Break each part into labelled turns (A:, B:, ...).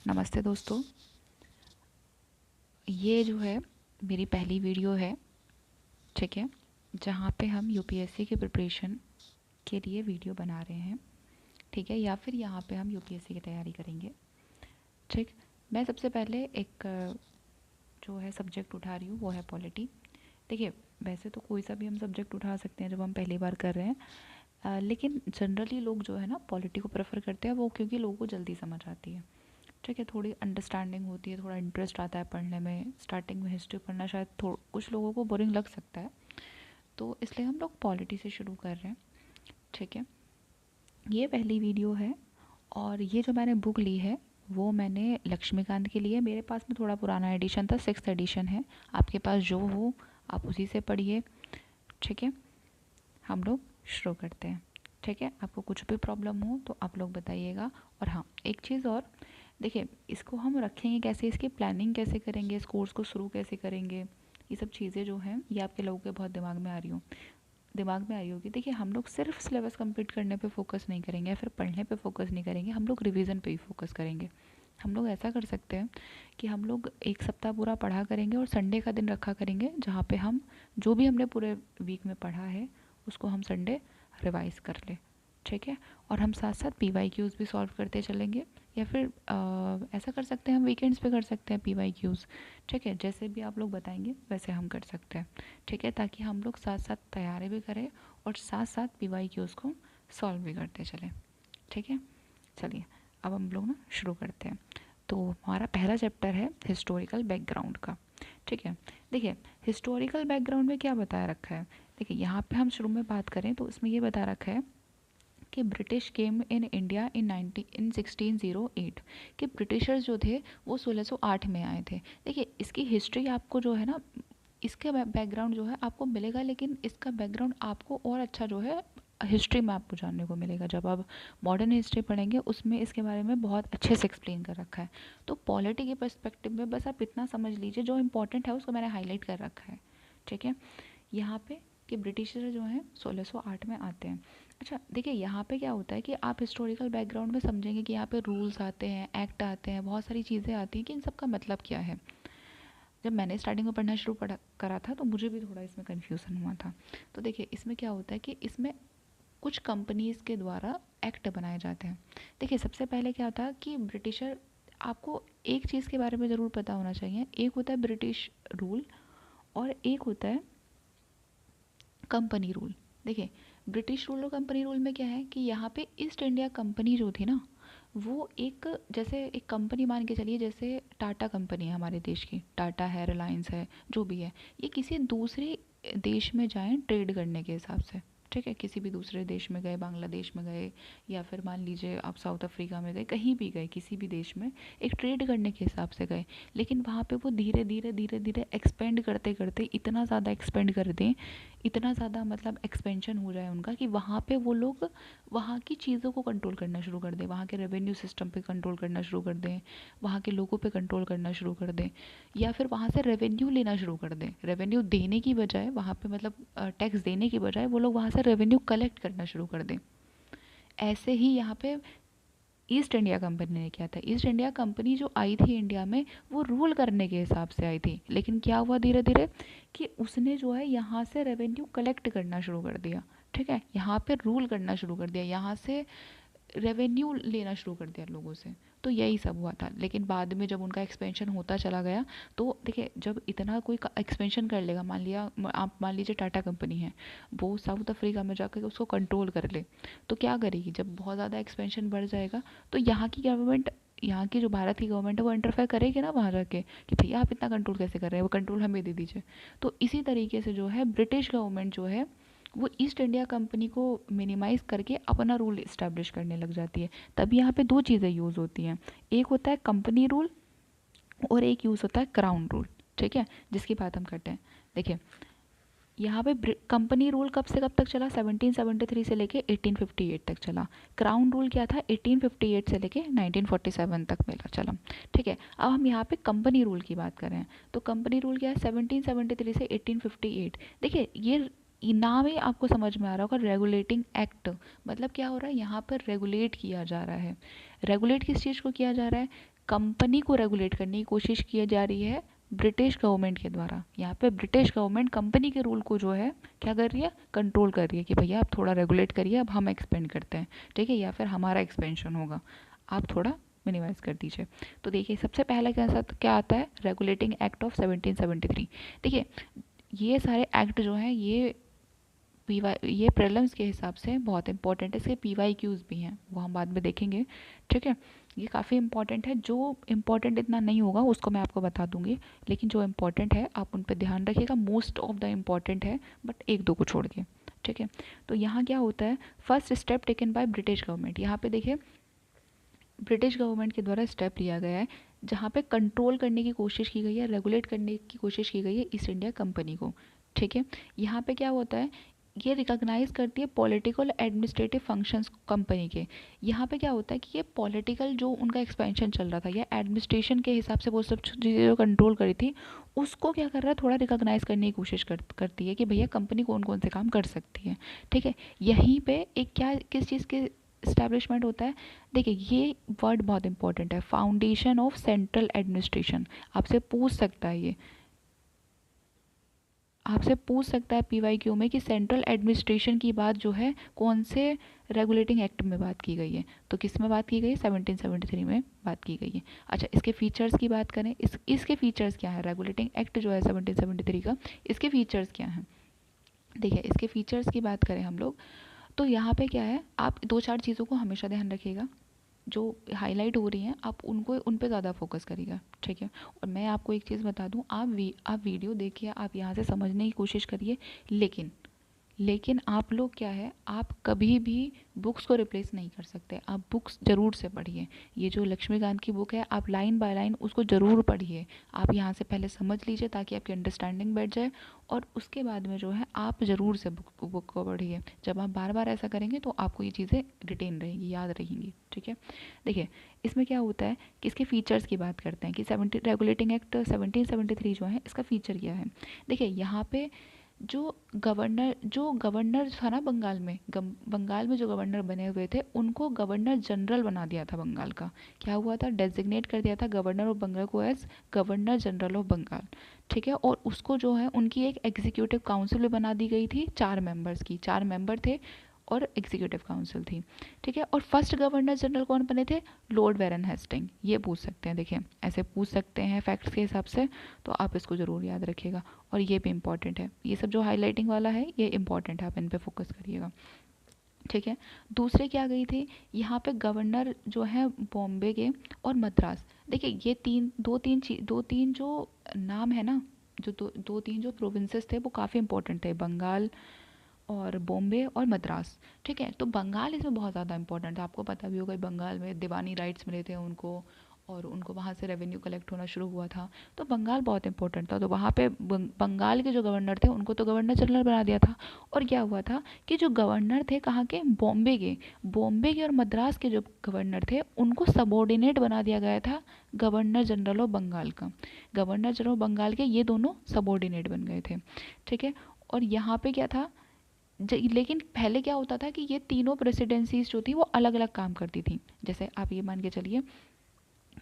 A: नमस्ते दोस्तों। ये जो है मेरी पहली वीडियो है, ठीक है, जहाँ पे हम यूपीएससी की प्रिपरेशन के लिए वीडियो बना रहे हैं, ठीक है, या फिर यहाँ पे हम यूपीएससी की तैयारी करेंगे। ठीक, मैं सबसे पहले एक जो है सब्जेक्ट उठा रही हूँ, वो है पॉलिटी। देखिए, वैसे तो कोई सा भी हम सब्जेक्ट उठा सकते हैं जब हम पहली बार कर रहे हैं, लेकिन जनरली लोग जो है ना पॉलिटी को प्रेफर करते हैं, वो क्योंकि लोगों को जल्दी समझ आती है। ठीक है, थोड़ी अंडरस्टैंडिंग होती है, थोड़ा इंटरेस्ट आता है पढ़ने में। स्टार्टिंग में हिस्ट्री पढ़ना शायद कुछ लोगों को बोरिंग लग सकता है, तो इसलिए हम लोग पॉलिटी से शुरू कर रहे हैं। ठीक है, ये पहली वीडियो है और ये जो मैंने बुक ली है वो मैंने लक्ष्मीकांत के लिए, मेरे पास में थोड़ा पुराना एडिशन था, 6th एडिशन है। आपके पास जो हो आप उसी से पढ़िए। ठीक है, हम लोग शुरू करते हैं। ठीक है, आपको कुछ भी प्रॉब्लम हो तो आप लोग बताइएगा। और हाँ, एक चीज़ और, देखिए इसको हम रखेंगे कैसे, इसकी प्लानिंग कैसे करेंगे, इस कोर्स को शुरू कैसे करेंगे, ये सब चीज़ें जो हैं ये आपके लोगों के बहुत दिमाग में आ रही होगी। देखिए, हम लोग सिर्फ सिलेबस कंप्लीट करने पे फोकस नहीं करेंगे या फिर पढ़ने पे फोकस नहीं करेंगे, हम लोग रिवीजन पे ही फोकस करेंगे। हम लोग ऐसा कर सकते हैं कि हम लोग एक सप्ताह पूरा पढ़ा करेंगे और संडे का दिन रखा करेंगे जहाँ पे हम जो भी हमने पूरे वीक में पढ़ा है उसको हम संडे रिवाइज कर ले। ठीक है, और हम साथ साथ PYQs भी सॉल्व करते चलेंगे, या फिर ऐसा कर सकते हैं हम वीकेंड्स पे कर सकते हैं PYQs। ठीक है, जैसे भी आप लोग बताएंगे वैसे हम कर सकते हैं। ठीक है, ताकि हम लोग साथ साथ तैयारी भी करें और साथ साथ PYQs को सॉल्व भी करते चलें। ठीक है, चलिए अब हम लोग ना शुरू करते हैं। तो हमारा पहला चैप्टर है हिस्टोरिकल बैकग्राउंड का। ठीक है, देखिए हिस्टोरिकल बैकग्राउंड में क्या बताया रखा है। देखिए यहाँ पे हम शुरू में बात करें तो इसमें ये बता रखा है कि British came in India in 1608, कि ब्रिटिशर्स जो थे वो 1608 में आए थे। देखिए इसकी हिस्ट्री आपको जो है ना, इसके बैकग्राउंड जो है आपको मिलेगा, लेकिन इसका बैकग्राउंड आपको और अच्छा जो है हिस्ट्री में आपको जानने को मिलेगा। जब आप मॉडर्न हिस्ट्री पढ़ेंगे उसमें इसके बारे में बहुत अच्छे से एक्सप्लेन कर रखा है। तो पॉलिटी के पर्सपेक्टिव में बस आप इतना समझ लीजिए, जो इम्पोर्टेंट है उसको मैंने हाईलाइट कर रखा है। ठीक है, यहाँ पे कि ब्रिटिशर जो हैं 1608 में आते हैं। अच्छा देखिए, यहाँ पे क्या होता है कि आप हिस्टोरिकल बैकग्राउंड में समझेंगे कि यहाँ पे रूल्स आते हैं, एक्ट आते हैं, बहुत सारी चीज़ें आती हैं कि इन सब का मतलब क्या है। जब मैंने स्टार्टिंग में पढ़ना शुरू करा था तो मुझे भी थोड़ा इसमें कन्फ्यूज़न हुआ था। तो देखिए इसमें क्या होता है कि इसमें कुछ कंपनीज़ के द्वारा एक्ट बनाए जाते हैं। देखिए सबसे पहले क्या था कि ब्रिटिशर, आपको एक चीज़ के बारे में ज़रूर पता होना चाहिए, एक होता है ब्रिटिश रूल और एक होता है कंपनी रूल। देखिए ब्रिटिश रूल और कंपनी रूल में क्या है कि यहाँ पे ईस्ट इंडिया कंपनी जो थी ना, वो एक, जैसे एक कंपनी मान के चलिए, जैसे टाटा कंपनी है हमारे देश की, टाटा है, रिलायंस है, जो भी है, ये किसी दूसरे देश में जाएं ट्रेड करने के हिसाब से। ठीक है, किसी भी दूसरे देश में गए, बांग्लादेश में गए, या फिर मान लीजिए आप साउथ अफ्रीका में गए, कहीं भी गए, किसी भी देश में एक ट्रेड करने के हिसाब से गए, लेकिन वहाँ पे वो धीरे धीरे धीरे धीरे एक्सपेंड करते करते इतना ज़्यादा एक्सपेंड कर दें, इतना ज़्यादा मतलब एक्सपेंशन हो जाए उनका कि वहाँ पे वो लोग वहाँ की चीज़ों को कंट्रोल करना शुरू कर दें, वहाँ के रेवेन्यू सिस्टम पे कंट्रोल करना शुरू कर दें, वहाँ के लोगों पे कंट्रोल करना शुरू कर दें, या फिर वहाँ से रेवेन्यू लेना शुरू कर दें। रेवेन्यू देने की बजाय, वहाँ पे मतलब टैक्स देने की बजाय वो लोग वहाँ से रेवेन्यू कलेक्ट करना शुरू कर दें। ऐसे ही यहाँ पे ईस्ट इंडिया कंपनी ने किया था। ईस्ट इंडिया कंपनी जो आई थी इंडिया में, वो रूल करने के हिसाब से आई थी, लेकिन क्या हुआ धीरे धीरे कि उसने जो है यहाँ से रेवेन्यू कलेक्ट करना शुरू कर दिया। ठीक है, यहाँ पे रूल करना शुरू कर दिया, यहाँ से रेवेन्यू लेना शुरू कर दिया लोगों से। तो यही सब हुआ था, लेकिन बाद में जब उनका एक्सपेंशन होता चला गया, तो देखिए जब इतना कोई एक्सपेंशन कर लेगा, आप मान लीजिए टाटा कंपनी है, वो साउथ अफ्रीका में जाकर उसको कंट्रोल कर ले, तो क्या करेगी, जब बहुत ज़्यादा एक्सपेंशन बढ़ जाएगा तो यहाँ की गवर्नमेंट, यहाँ की जो भारत की गवर्नमेंट है वो इंटरफेयर करेगी ना वहाँ जाके, कि भैया आप इतना कंट्रोल कैसे कर रहे हैं, वो कंट्रोल हमें दे दीजिए। तो इसी तरीके से जो है ब्रिटिश गवर्नमेंट जो है वो ईस्ट इंडिया कंपनी को मिनिमाइज़ करके अपना रूल इस्टेब्लिश करने लग जाती है। तब यहाँ पे दो चीज़ें यूज़ होती हैं, एक होता है कंपनी रूल और एक यूज़ होता है क्राउन रूल। ठीक है, जिसकी बात हम करते हैं। देखिए यहाँ पे कंपनी रूल कब से कब तक चला, 1773 से लेके 1858 तक चला। क्राउन रूल क्या था, 1858 से लेके 1947 तक मिला चला। ठीक है, अब हम यहाँ पे कंपनी रूल की बात कर रहे हैं, तो कंपनी रूल क्या है, 1773 से 1858। देखिए ये नाम ही आपको समझ में आ रहा होगा, रेगुलेटिंग एक्ट, मतलब क्या हो रहा है, यहाँ पर रेगुलेट किया जा रहा है। रेगुलेट किस चीज़ को किया जा रहा है, कंपनी को रेगुलेट करने की कोशिश की जा रही है ब्रिटिश गवर्नमेंट के द्वारा। यहाँ पे ब्रिटिश गवर्नमेंट कंपनी के रूल को जो है क्या कर रही है, कंट्रोल कर रही है कि भैया आप थोड़ा रेगुलेट करिए, अब हम एक्सपेंड करते हैं, ठीक है, या फिर हमारा एक्सपेंशन होगा, आप थोड़ा मिनिमाइज कर दीजिए। तो देखिए सबसे पहला क्या आता है, रेगुलेटिंग एक्ट ऑफ 1773। देखिए ये सारे एक्ट जो हैं ये प्रीलिम्स के हिसाब से बहुत इंपॉर्टेंट है, इसके PYQs भी हैं, वो हम बाद में देखेंगे, ठीक है। ये काफ़ी इंपॉर्टेंट है, जो इम्पॉर्टेंट इतना नहीं होगा उसको मैं आपको बता दूंगी, लेकिन जो इम्पॉर्टेंट है आप उन पर ध्यान रखिएगा, मोस्ट ऑफ द इम्पॉर्टेंट है बट एक दो को छोड़ के, ठीक है। तो यहाँ क्या होता है, first step taken by British government. यहाँ पे देखिए ब्रिटिश गवर्नमेंट के द्वारा स्टेप लिया गया है जहाँ पे कंट्रोल करने की कोशिश की गई है, रेगुलेट करने की कोशिश की गई है ईस्ट इंडिया कंपनी को, ठीक है। यहाँ पे क्या होता है, ये रिकॉग्नाइज करती है पॉलिटिकल एडमिनिस्ट्रेटिव फंक्शंस कंपनी के। यहाँ पे क्या होता है कि ये पॉलिटिकल जो उनका एक्सपेंशन चल रहा था या एडमिनिस्ट्रेशन के हिसाब से वो सब चीज़ें जो कंट्रोल करी थी, उसको क्या कर रहा है, थोड़ा रिकॉग्नाइज करने की कोशिश करती है कि भैया कंपनी कौन कौन से काम कर सकती है, ठीक है। यहीं पे एक क्या किस चीज़ के इस्टेब्लिशमेंट होता है, देखिए ये वर्ड बहुत इंपॉर्टेंट है, फाउंडेशन ऑफ सेंट्रल एडमिनिस्ट्रेशन। आपसे पूछ सकता है ये, आपसे पूछ सकता है PYQ में कि सेंट्रल एडमिनिस्ट्रेशन की बात जो है कौन से रेगुलेटिंग एक्ट में बात की गई है, तो किस में बात की गई है, 1773 में बात की गई है। अच्छा इसके फीचर्स की बात करें, इसके फीचर्स क्या है, रेगुलेटिंग एक्ट जो है 1773 का, इसके फीचर्स क्या हैं। देखिए इसके फीचर्स की बात करें हम लोग, तो यहाँ पे क्या है, आप दो चार चीज़ों को हमेशा ध्यान रखिएगा, जो हाईलाइट हो रही हैं आप उनको उन पे ज़्यादा फोकस करिएगा, ठीक है। और मैं आपको एक चीज़ बता दूं, आप वीडियो देखिए, आप यहाँ से समझने की कोशिश करिए, लेकिन आप लोग क्या है, आप कभी भी बुक्स को रिप्लेस नहीं कर सकते, आप बुक्स ज़रूर से पढ़िए। ये जो लक्ष्मीकांत की बुक है आप लाइन बाय लाइन उसको ज़रूर पढ़िए, आप यहाँ से पहले समझ लीजिए ताकि आपकी अंडरस्टैंडिंग बैठ जाए, और उसके बाद में जो है आप ज़रूर से बुक को पढ़िए। जब आप बार बार ऐसा करेंगे तो आपको ये चीज़ें रिटेन रहेंगी, याद रहेंगी, ठीक है। देखिए इसमें क्या होता है कि इसके फीचर्स की बात करते हैं कि रेगुलेटिंग एक्ट 1773 जो है इसका फीचर क्या है। देखिए यहाँ पे जो गवर्नर था ना बंगाल में जो गवर्नर बने हुए थे उनको गवर्नर जनरल बना दिया था बंगाल का, क्या हुआ था, डेजिग्नेट कर दिया था गवर्नर ऑफ बंगाल को as governor general of Bengal, ठीक है। और उसको जो है उनकी एक एग्जीक्यूटिव काउंसिल भी बना दी गई थी 4 मेंबर्स की, 4 मेंबर थे और एग्जीक्यूटिव काउंसिल थी, ठीक है। और फर्स्ट गवर्नर जनरल कौन बने थे, लॉर्ड वेरन हेस्टिंग, ये पूछ सकते हैं, देखिए ऐसे पूछ सकते हैं फैक्ट्स के हिसाब से, तो आप इसको ज़रूर याद रखिएगा। और ये भी इंपॉर्टेंट है, ये सब जो हाईलाइटिंग वाला है ये इंपॉर्टेंट है, आप इन पे फोकस करिएगा, ठीक है। दूसरे क्या गई थी, यहाँ पे गवर्नर जो है बॉम्बे के और मद्रास। देखिए ये दो तीन जो नाम है ना, जो दो तीन जो प्रोविंसेस थे वो काफ़ी इंपॉर्टेंट थे, बंगाल और बॉम्बे और मद्रास, ठीक है। तो बंगाल इसमें बहुत ज़्यादा इंपॉर्टेंट है, आपको पता भी होगा बंगाल में दीवानी राइट्स मिले थे उनको, और उनको वहाँ से रेवेन्यू कलेक्ट होना शुरू हुआ था, तो बंगाल बहुत इंपॉर्टेंट था। तो वहाँ पे बंगाल के जो गवर्नर थे उनको तो गवर्नर जनरल बना दिया था, और क्या हुआ था कि जो गवर्नर थे कहाँ के, बॉम्बे के और मद्रास के जो गवर्नर थे उनको सबॉर्डिनेट बना दिया गया था गवर्नर जनरल ऑफ बंगाल का, गवर्नर जनरल ऑफ बंगाल के ये दोनों सबॉर्डिनेट बन गए थे, ठीक है। और यहाँ पे क्या था, लेकिन पहले क्या होता था कि ये तीनों प्रेसिडेंसीज जो थी वो अलग अलग काम करती थी। जैसे आप ये मान के चलिए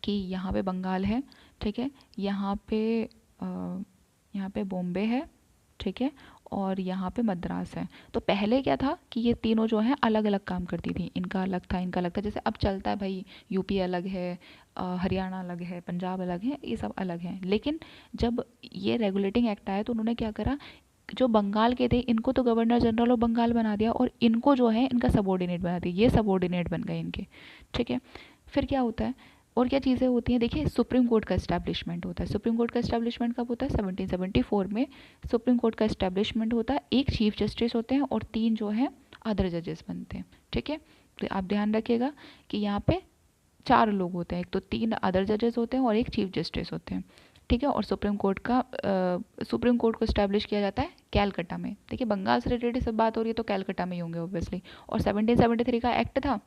A: कि यहाँ पे बंगाल है, ठीक है, यहाँ पे बॉम्बे है, ठीक है, और यहाँ पे मद्रास है। तो पहले क्या था कि ये तीनों जो हैं अलग अलग काम करती थी, इनका अलग था इनका अलग था, जैसे अब चलता है भाई यूपी अलग है, हरियाणा अलग है, पंजाब अलग है, ये सब अलग हैं। लेकिन जब ये रेगुलेटिंग एक्ट आया तो उन्होंने क्या करा, जो बंगाल के थे इनको तो गवर्नर जनरल ऑफ बंगाल बना दिया, और इनको जो है इनका सबॉर्डिनेट बना दिया, ये सबॉर्डिनेट बन गए इनके, ठीक है। फिर क्या होता है, और क्या चीज़ें होती हैं, देखिए सुप्रीम कोर्ट का इस्टेब्लिशमेंट होता है। सुप्रीम कोर्ट का इस्टेब्लिशमेंट कब होता है, 1774 में सुप्रीम कोर्ट का इस्टेब्लिशमेंट होता है। एक चीफ जस्टिस होते हैं और 3 जो हैं अदर जजेस बनते हैं, ठीक है। तो आप ध्यान रखिएगा कि यहाँ पे 4 लोग होते हैं, एक तो 3 अदर जजेस होते हैं और एक चीफ जस्टिस होते हैं, ठीक है। और सुप्रीम कोर्ट को इस्टेब्लिश किया जाता है कैलकटा में। देखिए बंगाल से रिलेटेड सब बात हो रही है तो कैलकटा में ही होंगे ऑब्वियसली। और 1773 का एक्ट था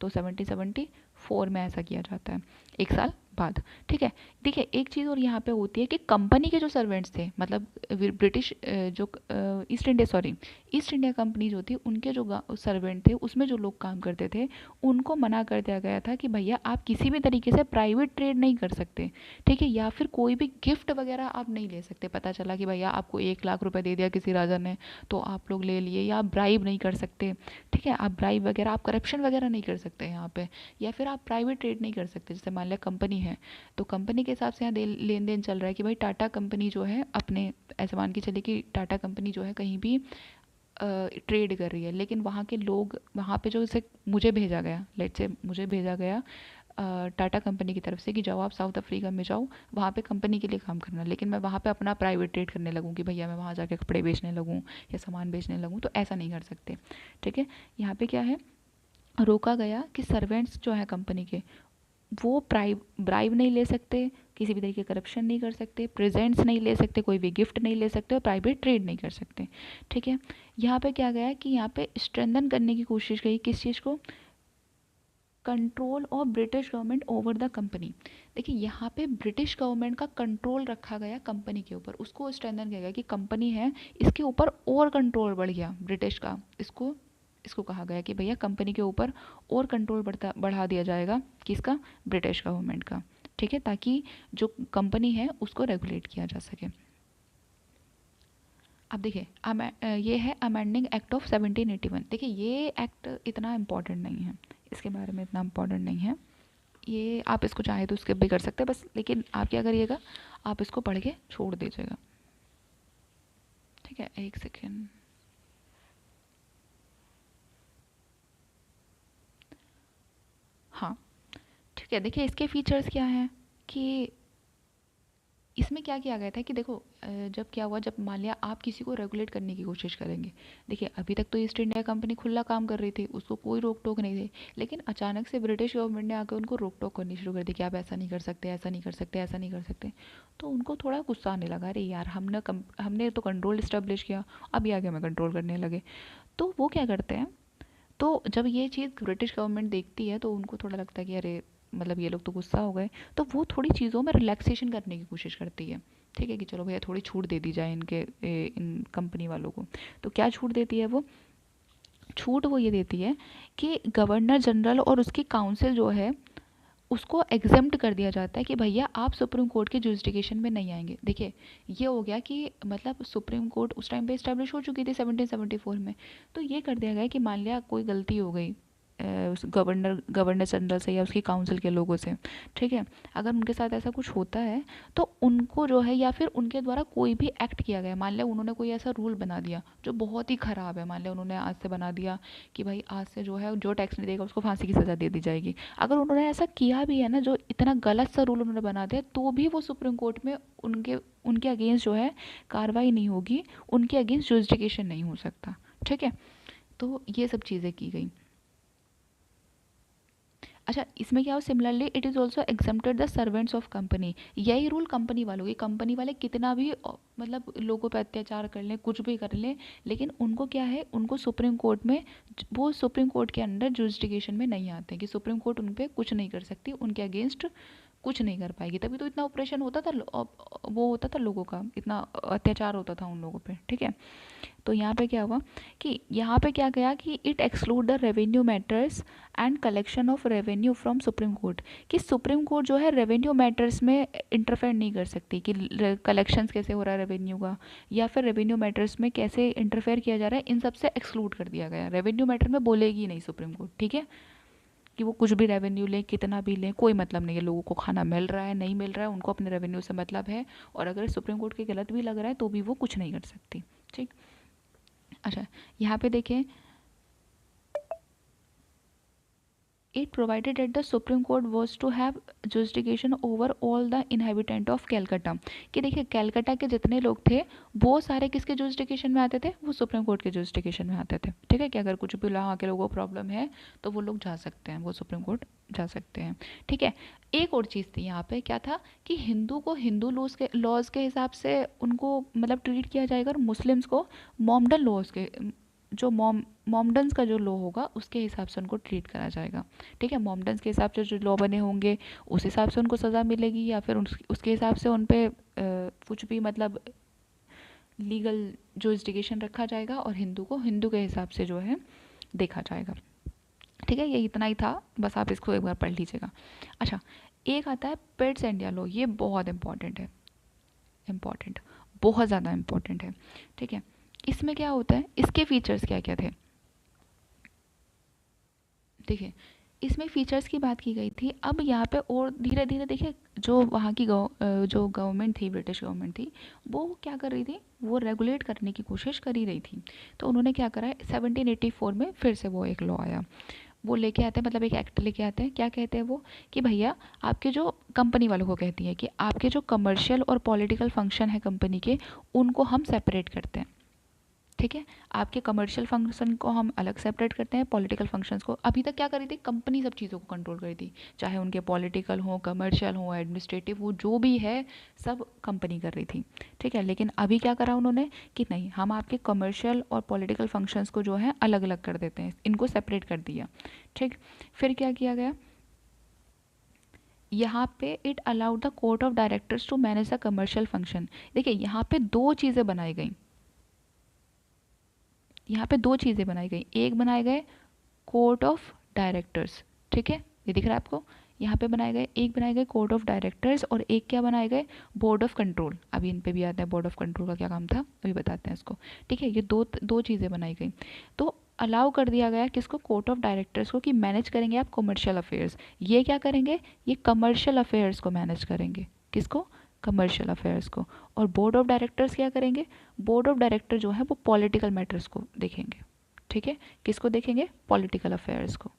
A: तो 1774 में ऐसा किया जाता है, एक साल बाद। ठीक है, देखिए एक चीज़ और यहाँ पे होती है कि कंपनी के जो सर्वेंट्स थे, मतलब ब्रिटिश जो ईस्ट इंडिया कंपनी जो थी, उनके जो सर्वेंट थे, उसमें जो लोग काम करते थे, उनको मना कर दिया गया था कि भैया आप किसी भी तरीके से प्राइवेट ट्रेड नहीं कर सकते। ठीक है, या फिर कोई भी गिफ्ट वगैरह आप नहीं ले सकते। पता चला कि भैया आपको 1 लाख रुपए दे दिया किसी राजा ने, तो आप लोग ले लिए, या आप ब्राइब नहीं कर सकते। ठीक है, आप ब्राइब वगैरह, आप करप्शन वगैरह नहीं कर सकते यहाँ पे, या फिर आप प्राइवेट ट्रेड नहीं कर सकते। जैसे मान लिया कंपनी है, तो कंपनी के हिसाब से यहाँ लेन देन चल रहा है कि भाई टाटा कंपनी जो है अपने, ऐसे मान के चलिए कि टाटा कंपनी जो है कहीं भी ट्रेड कर रही है, लेकिन वहाँ के लोग, वहाँ पे जो जैसे मुझे भेजा गया, लेट से मुझे भेजा गया टाटा कंपनी की तरफ से कि जाओ आप साउथ अफ्रीका में जाओ, वहाँ पे कंपनी के लिए काम करना, लेकिन मैं वहाँ पे अपना प्राइवेट ट्रेड करने लगूँ कि भैया मैं वहाँ जाके कपड़े बेचने लगूँ या सामान बेचने लगूँ, तो ऐसा नहीं कर सकते। ठीक है, यहाँ पे क्या है, रोका गया कि सर्वेंट्स जो है कंपनी के, वो ब्राइब नहीं ले सकते, किसी भी तरीके करप्शन नहीं कर सकते, प्रेजेंट्स नहीं ले सकते, कोई भी गिफ्ट नहीं ले सकते, और प्राइवेट ट्रेड नहीं कर सकते। ठीक है, यहाँ पे क्या गया कि यहाँ पे स्ट्रेंथन करने की कोशिश गई, किस चीज़ को, control of British government over the company. देखिए यहाँ पे ब्रिटिश गवर्नमेंट का कंट्रोल रखा गया कंपनी के ऊपर, उसको स्ट्रेंथन किया गया कि कंपनी है इसके ऊपर और कंट्रोल बढ़ गया ब्रिटिश का। इसको इसको कहा गया कि भैया कंपनी के ऊपर और कंट्रोल बढ़ा दिया जाएगा, किसका, ब्रिटिश गवर्नमेंट का। ठीक है, ताकि जो कंपनी है उसको रेगुलेट किया जा सके। अब देखिए ये है अमेंडिंग एक्ट ऑफ 1781। देखिए ये एक्ट इतना इम्पोर्टेंट नहीं है, इसके बारे में इतना इम्पोर्टेंट नहीं है, ये आप इसको चाहे तो स्किप भी कर सकते हैं बस, लेकिन आप क्या करिएगा, आप इसको पढ़ के छोड़ दीजिएगा। ठीक है, एक सेकेंड। हाँ ठीक है, देखिए इसके फीचर्स क्या हैं कि इसमें क्या किया गया था कि देखो जब क्या हुआ, जब मान लिया आप किसी को रेगुलेट करने की कोशिश करेंगे। देखिए अभी तक तो ईस्ट इंडिया कंपनी खुला काम कर रही थी, उसको कोई रोक टोक नहीं थी, लेकिन अचानक से ब्रिटिश गवर्नमेंट ने आकर उनको रोक टोक करनी शुरू कर दी कि आप ऐसा नहीं कर सकते, ऐसा नहीं कर सकते, ऐसा नहीं कर सकते। तो उनको थोड़ा गुस्सा आने लगा, अरे यार हमने तो कंट्रोल इस्टेब्लिश किया, अब ये आगे हमें कंट्रोल करने लगे। तो वो क्या करते हैं, तो जब ये चीज़ ब्रिटिश गवर्नमेंट देखती है तो उनको थोड़ा लगता है कि अरे मतलब ये लोग तो गुस्सा हो गए, तो वो थोड़ी चीज़ों में रिलैक्सेशन करने की कोशिश करती है। ठीक है, कि चलो भैया थोड़ी छूट दे दी जाए इन कंपनी वालों को। तो क्या छूट देती है वो, छूट वो ये देती है कि गवर्नर जनरल और उसकी काउंसिल जो है उसको एग्जेम्प्ट कर दिया जाता है कि भैया आप सुप्रीम कोर्ट के जुरिस्डिक्शन में नहीं आएंगे। देखिए ये हो गया कि मतलब सुप्रीम कोर्ट उस टाइम पे इस्टेब्लिश हो चुकी थी 1774 में, तो ये कर दिया गया कि मान लिया कोई गलती हो गई उस गवर्नर जनरल से या उसकी काउंसिल के लोगों से। ठीक है, अगर उनके साथ ऐसा कुछ होता है तो उनको जो है, या फिर उनके द्वारा कोई भी एक्ट किया गया, मान लिया उन्होंने कोई ऐसा रूल बना दिया जो बहुत ही ख़राब है, मान लिया उन्होंने आज से बना दिया कि भाई आज से जो है जो टैक्स नहीं देगा उसको फांसी की सज़ा दे दी जाएगी। अगर उन्होंने ऐसा किया भी है ना, जो इतना गलत सा रूल उन्होंने बना दिया, तो भी वो सुप्रीम कोर्ट में उनके उनके अगेंस्ट जो है कार्रवाई नहीं होगी, उनके अगेंस्ट जुरिस्डिक्शन नहीं हो सकता। ठीक है, तो ये सब चीज़ें की गई। अच्छा इसमें क्या हो, similarly it is also exempted the servants of company. यही रूल कंपनी वालों की, कंपनी वाले कितना भी मतलब लोगों पर अत्याचार कर लें, कुछ भी कर लें, लेकिन उनको क्या है, उनको सुप्रीम कोर्ट में, वो सुप्रीम कोर्ट के अंडर जुरिस्डिक्शन में नहीं आते कि सुप्रीम कोर्ट उन पर कुछ नहीं कर सकती, उनके अगेंस्ट कुछ नहीं कर पाएगी। तभी तो इतना ऑपरेशन होता था, वो होता था लोगों का, इतना अत्याचार होता था उन लोगों पे। ठीक है, तो यहाँ पे क्या हुआ कि यहाँ पे क्या गया कि it exclude the revenue matters and collection of revenue from supreme court, कि सुप्रीम कोर्ट जो है रेवेन्यू मैटर्स में इंटरफेयर नहीं कर सकती कि कलेक्शंस कैसे हो रहा है रेवेन्यू का, या फिर रेवेन्यू मैटर्स में कैसे इंटरफेयर किया जा रहा है, इन सब से एक्सक्लूड कर दिया गया। रेवेन्यू मैटर में बोलेगी नहीं सुप्रीम कोर्ट। ठीक है, कि वो कुछ भी रेवेन्यू लें, कितना भी लें, कोई मतलब नहीं है, लोगों को खाना मिल रहा है नहीं मिल रहा है, उनको अपने रेवेन्यू से मतलब है, और अगर सुप्रीम कोर्ट के गलत भी लग रहा है तो भी वो कुछ नहीं कर सकती। ठीक, अच्छा यहाँ पे देखें, it provided that the Supreme Court was to have jurisdiction over all the inhabitant of Calcutta, कि देखिए कैलकाटा के जितने लोग थे वो सारे किसके जुरिस्डिक्शन में आते थे, वो सुप्रीम कोर्ट के जुरिस्डिक्शन में आते थे। ठीक है, कि अगर कुछ भी वहाँ के लोगों को प्रॉब्लम है तो वो लोग जा सकते हैं, वो सुप्रीम कोर्ट जा सकते हैं। ठीक है, एक और चीज़ थी यहाँ पे, क्या था कि हिंदू को हिंदू लॉज के हिसाब से उनको मतलब ट्रीट किया जाएगा, और मुस्लिम्स को मोमडन लॉज के जो मॉमडन्स का जो लॉ होगा उसके हिसाब से उनको ट्रीट करा जाएगा। ठीक है, मॉमडन्स के हिसाब से जो लॉ बने होंगे उस हिसाब से उनको सज़ा मिलेगी, या फिर उसके हिसाब से उन पे कुछ भी मतलब लीगल जुरिस्डिक्शन रखा जाएगा, और हिंदू को हिंदू के हिसाब से जो है देखा जाएगा। ठीक है, ये इतना ही था, बस आप इसको एक बार पढ़ लीजिएगा। अच्छा, एक आता है पेट्स इंडिया लॉ, ये बहुत इंपॉर्टेंट है, इम्पॉर्टेंट, बहुत ज़्यादा इम्पॉर्टेंट है। ठीक है, इसमें क्या होता है, इसके फीचर्स क्या क्या थे देखिए। इसमें फीचर्स की बात की गई थी। अब यहाँ पे और धीरे धीरे देखिए, जो वहाँ की जो गवर्नमेंट थी, ब्रिटिश गवर्नमेंट थी, वो क्या कर रही थी, वो रेगुलेट करने की कोशिश कर ही रही थी। तो उन्होंने क्या करा है, 1784 में फिर से वो एक लॉ आया, वो लेके आते हैं, मतलब एक एक्ट लेके आते हैं। क्या कहते हैं वो, कि भैया आपके जो कंपनी वालों को कहती है कि आपके जो कमर्शियल और पॉलिटिकल फंक्शन है कंपनी के, उनको हम सेपरेट करते हैं। ठीक है, आपके कमर्शियल फंक्शन को हम अलग सेपरेट करते हैं, पॉलिटिकल फंक्शंस को। अभी तक क्या करी थी, कंपनी सब चीज़ों को कंट्रोल करी थी, चाहे उनके पॉलिटिकल हो, कमर्शियल हो, एडमिनिस्ट्रेटिव हो, जो भी है सब कंपनी कर रही थी। ठीक है, लेकिन अभी क्या करा उन्होंने कि नहीं, हम आपके कमर्शियल और पॉलिटिकल फंक्शंस को जो है अलग अलग कर देते हैं, इनको सेपरेट कर दिया। ठीक, फिर क्या किया गया, यहाँ पे it allowed the court of directors to manage the commercial function. देखिए, यहाँ पे दो चीज़ें बनाई गई, यहाँ पे दो चीज़ें बनाई गई, एक बनाए गए कोर्ट ऑफ डायरेक्टर्स। ठीक है, ये दिख रहा है आपको, यहाँ पे बनाए गए, एक बनाए गए कोर्ट ऑफ डायरेक्टर्स, और एक क्या बनाए गए, बोर्ड ऑफ कंट्रोल। अभी इन पे भी आता है बोर्ड ऑफ कंट्रोल का क्या काम था, अभी बताते हैं इसको। ठीक है, ये दो दो चीज़ें बनाई गई। तो अलाउ कर दिया गया किसको, कोर्ट ऑफ डायरेक्टर्स को, कि मैनेज करेंगे आप कमर्शियल अफेयर्स। ये क्या करेंगे, ये कमर्शियल अफेयर्स को मैनेज करेंगे, किसको, कमर्शियल अफेयर्स को। और बोर्ड ऑफ डायरेक्टर्स क्या करेंगे, बोर्ड ऑफ डायरेक्टर जो है वो पॉलिटिकल मैटर्स को देखेंगे। ठीक है, किसको देखेंगे, पॉलिटिकल अफेयर्स को।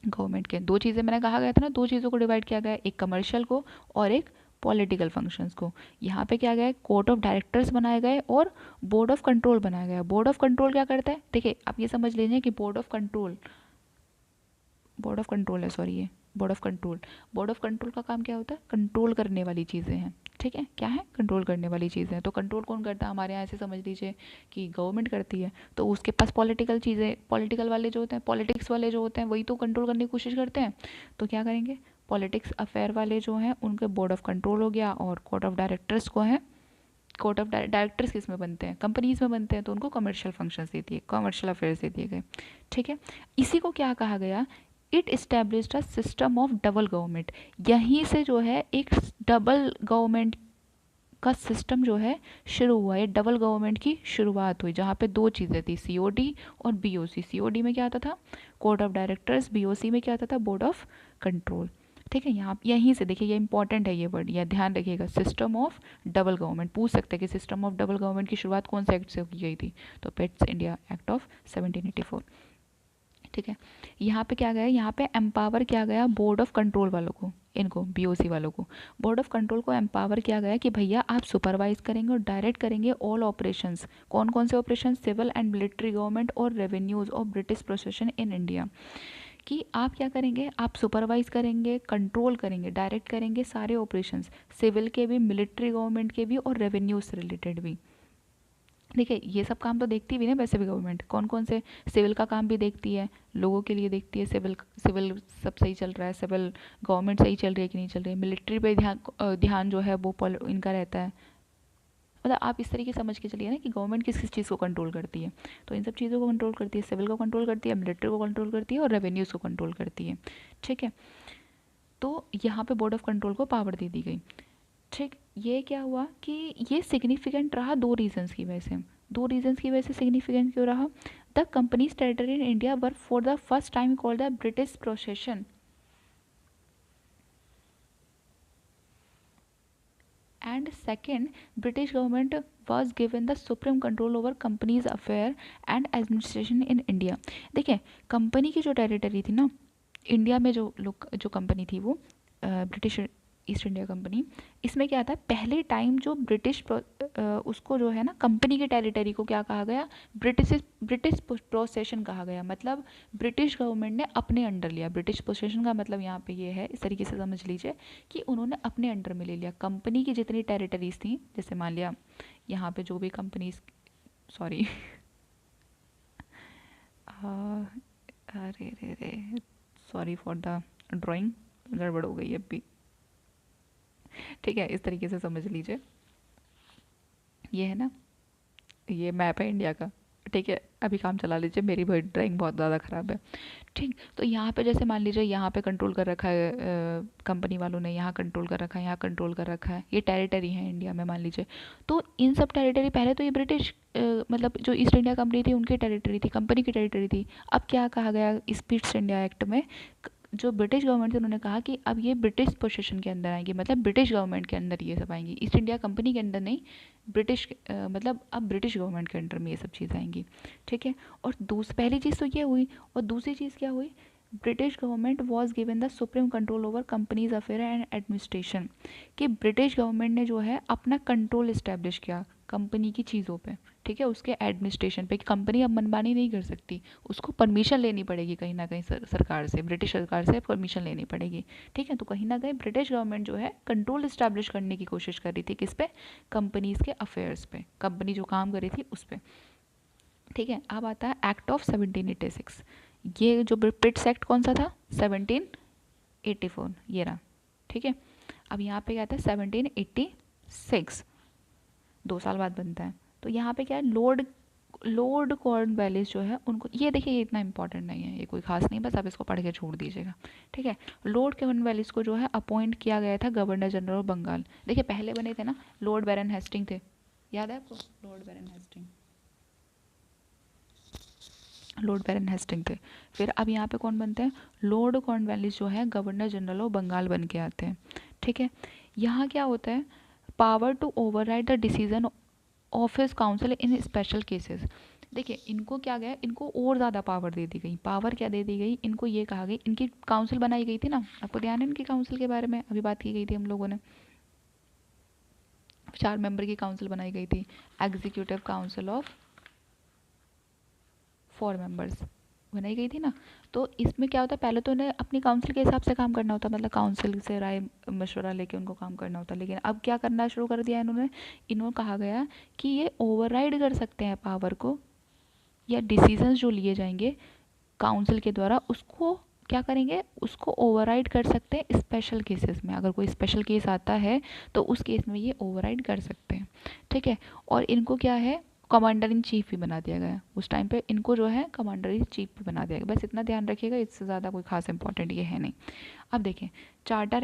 A: गवर्नमेंट के दो चीज़ें मैंने कहा गया था ना, दो चीज़ों को डिवाइड किया गया, एक कमर्शियल को और एक पॉलिटिकल फंक्शंस को। यहाँ पे क्या गया, कोर्ट ऑफ डायरेक्टर्स बनाए गए और बोर्ड ऑफ कंट्रोल बनाया गया। बोर्ड ऑफ कंट्रोल क्या करता है, देखिए आप ये समझ लीजिए कि बोर्ड ऑफ कंट्रोल है, सॉरी, ये board of control, board of control का काम क्या होता है, कंट्रोल करने वाली चीज़ें हैं। ठीक है, क्या है, कंट्रोल करने वाली चीज़ें हैं। तो कंट्रोल कौन करता है, हमारे यहाँ ऐसे समझ लीजिए कि गवर्नमेंट करती है, तो उसके पास पॉलिटिकल चीज़ें, पॉलिटिकल वाले जो होते हैं, पॉलिटिक्स वाले जो होते हैं, वही तो कंट्रोल करने की कोशिश करते हैं। तो क्या करेंगे, पॉलिटिक्स अफेयर वाले जो हैं उनके बोर्ड ऑफ कंट्रोल हो गया, और कोर्ट ऑफ डायरेक्टर्स को है, कोर्ट ऑफ डायरेक्टर्स किस में बनते हैं, कंपनीज में बनते हैं, तो उनको कमर्शियल फंक्शंस दे दिए, कमर्शियल अफेयर्स दे दिए गए। ठीक है, इसी को क्या कहा गया, it established a system of double government. यहीं से जो है एक डबल गवर्नमेंट का सिस्टम जो है शुरू हुआ, ये डबल गवर्नमेंट की शुरुआत हुई, जहाँ पे दो चीज़ें थी, सीओडी और बीओसी। सीओडी में क्या आता था, कोर्ट ऑफ डायरेक्टर्स, बीओसी में क्या आता था, बोर्ड ऑफ कंट्रोल। ठीक है, यहाँ यहीं से देखिए, ये इंपॉर्टेंट है ये वर्ड, यह ध्यान रखिएगा, सिस्टम ऑफ डबल गवर्नमेंट। पूछ सकते हैं कि सिस्टम ऑफ डबल गवर्नमेंट की शुरुआत कौन से एक्ट से की गई थी, तो पेट्स इंडिया एक्ट ऑफ 1784। ठीक है, यहाँ पे क्या गया, यहाँ पे एम्पावर किया गया बोर्ड ऑफ कंट्रोल वालों को, इनको बीओसी वालों को, बोर्ड ऑफ कंट्रोल को एम्पावर किया गया कि भैया आप सुपरवाइज करेंगे और डायरेक्ट करेंगे ऑल ऑपरेशंस। कौन कौन से operation, civil and military government और revenues of British possession in India. कि आप क्या करेंगे, आप सुपरवाइज करेंगे, कंट्रोल करेंगे, डायरेक्ट करेंगे सारे ऑपरेशंस, सिविल के भी, मिलिट्री गवर्नमेंट के भी, और रेवेन्यू से रिलेटेड भी। देखिए, ये सब काम तो देखती भी ना वैसे भी गवर्नमेंट, कौन कौन से, सिविल का काम भी देखती है, लोगों के लिए देखती है, सिविल सिविल सब सही चल रहा है, सिविल गवर्नमेंट सही चल रही है कि नहीं चल रही है, मिलिट्री पे ध्यान ध्यान जो है वो इनका रहता है। मतलब आप इस तरीके समझ के चलिए ना कि गवर्नमेंट किस किस चीज़ को कंट्रोल करती है, तो इन सब चीज़ों को कंट्रोल करती है, सिविल को कंट्रोल करती है, मिलिट्री को कंट्रोल करती है, और रेवेन्यूज़ को कंट्रोल करती है। ठीक है, तो यहाँ पे बोर्ड ऑफ कंट्रोल को पावर दे दी गई। ठीक, ये क्या हुआ कि ये सिग्निफिकेंट रहा दो रीजंस की वजह से, दो रीजंस की वजह से सिग्निफिकेंट क्यों रहा, the companies territory in India were for the first time called the British possession, and second, British government was given the supreme control over companies affair and administration in India. देखिए, company की जो territory थी ना India में, जो लोग, जो company थी वो ब्रिटिश ईस्ट इंडिया कंपनी, इसमें क्या था, पहले टाइम जो ब्रिटिश उसको जो है ना, कंपनी के टेरिटरी को क्या कहा गया, ब्रिटिश पोसेशन कहा गया। मतलब ब्रिटिश गवर्नमेंट ने अपने अंडर लिया, ब्रिटिश पोसेशन का मतलब यहाँ पे ये है, इस तरीके से समझ लीजिए कि उन्होंने अपने अंडर में ले लिया कंपनी की जितनी टेरिटरीज थी। जैसे मान लिया यहाँ पे जो भी कंपनीज, सॉरी अरे रे रे, सॉरी फॉर द ड्राइंग, गड़बड़ हो गई अब भी। ठीक है, इस तरीके से समझ लीजिए, ये है ना, ये मैप है इंडिया का। ठीक है, अभी काम चला लीजिए, मेरी ड्राइंग बहुत ज़्यादा ख़राब है। ठीक, तो यहाँ पे जैसे मान लीजिए यहाँ पे कंट्रोल कर रखा है कंपनी वालों ने, यहाँ कंट्रोल कर रखा है, यहाँ कंट्रोल कर रखा है, ये टेरिटरी है इंडिया में मान लीजिए। तो इन सब टेरिटरी, पहले तो ये ब्रिटिश मतलब जो ईस्ट इंडिया कंपनी थी उनकी टेरिटरी थी, कंपनी की टेरिटरी थी। अब क्या कहा गया इस ईस्ट इंडिया एक्ट में, जो ब्रिटिश गवर्नमेंट थी उन्होंने कहा कि अब ये ब्रिटिश पोजीशन के अंदर आएंगी, मतलब ब्रिटिश गवर्नमेंट के अंदर ये सब आएंगी, ईस्ट इंडिया कंपनी के अंदर नहीं, ब्रिटिश मतलब अब ब्रिटिश गवर्नमेंट के अंडर में ये सब चीज़ें आएंगी। ठीक है, और पहली चीज़ तो ये हुई, और दूसरी चीज़ क्या हुई, British government was given the supreme control over companies affair and administration, कि ब्रिटिश गवर्नमेंट ने जो है अपना कंट्रोल इस्टेब्लिश किया कंपनी की चीज़ों पे। ठीक है, उसके एडमिनिस्ट्रेशन पे, कि कंपनी अब मनमानी नहीं कर सकती, उसको परमिशन लेनी पड़ेगी कहीं ना कहीं सरकार से, ब्रिटिश सरकार से परमिशन लेनी पड़ेगी। ठीक है, तो कहीं ना कहीं ब्रिटिश गवर्नमेंट जो है कंट्रोल इस्टेब्लिश करने की कोशिश कर रही थी, किस पे, कंपनीज के अफेयर्स पे, कंपनी जो काम कर रही थी उस पर। ठीक है, अब आता है एक्ट ऑफ 1786। ये जो पिट्स एक्ट कौन सा था, 1784, ये रहा। ठीक है, अब यहाँ पे क्या था, 1786, 2 साल बाद बनता है। तो यहाँ पे क्या है, लॉर्ड कॉर्नवालिस जो है उनको, ये देखिए ये इतना इंपॉर्टेंट नहीं है, ये कोई खास नहीं, बस आप इसको पढ़ के छोड़ दीजिएगा। ठीक है, लॉर्ड कॉर्नवालिस को जो है अपॉइंट किया गया था गवर्नर जनरल ऑफ बंगाल। देखिए पहले बने थे ना, लॉर्ड बैरन हेस्टिंग थे, याद है आपको, लॉर्ड बैरन हेस्टिंग, लॉर्ड बैरन हेस्टिंग थे। फिर अब यहाँ पे कौन बनते हैं, लॉर्ड कॉर्नवालिस जो है गवर्नर जनरल ऑफ बंगाल बन के आते हैं। ठीक है, यहाँ क्या होता है, power to override the decision of his council in special cases. देखिए इनको क्या गया, इनको और ज़्यादा पावर दे दी गई। पावर क्या दे दी गई, इनको ये कहा गई, इनकी काउंसिल बनाई गई थी ना, आपको ध्यान है इनकी काउंसिल के बारे में, अभी बात की गई थी हम लोगों ने, 4 मेंबर की काउंसिल बनाई गई थी, एग्जीक्यूटिव काउंसिल ऑफ 4 मेंबर्स बनाई गई थी ना। तो इसमें क्या होता है, पहले तो उन्हें अपनी काउंसिल के हिसाब से काम करना होता, मतलब काउंसिल से राय मशवरा लेके उनको काम करना होता, लेकिन अब क्या करना शुरू कर दिया इन्होंने, इन्होंने कहा गया कि ये ओवरराइड कर सकते हैं पावर को, या डिसीजंस जो लिए जाएंगे काउंसिल के द्वारा उसको क्या करेंगे, उसको ओवरराइड कर सकते हैं स्पेशल केसेस में। अगर कोई स्पेशल केस आता है तो उस केस में ये ओवरराइड कर सकते हैं। ठीक है, और इनको क्या है, कमांडर इन चीफ भी बना दिया गया उस टाइम पे, इनको जो है कमांडर इन चीफ भी बना दिया गया। बस इतना ध्यान रखिएगा, इससे ज़्यादा कोई खास इंपॉर्टेंट ये है नहीं। अब देखें चार्टर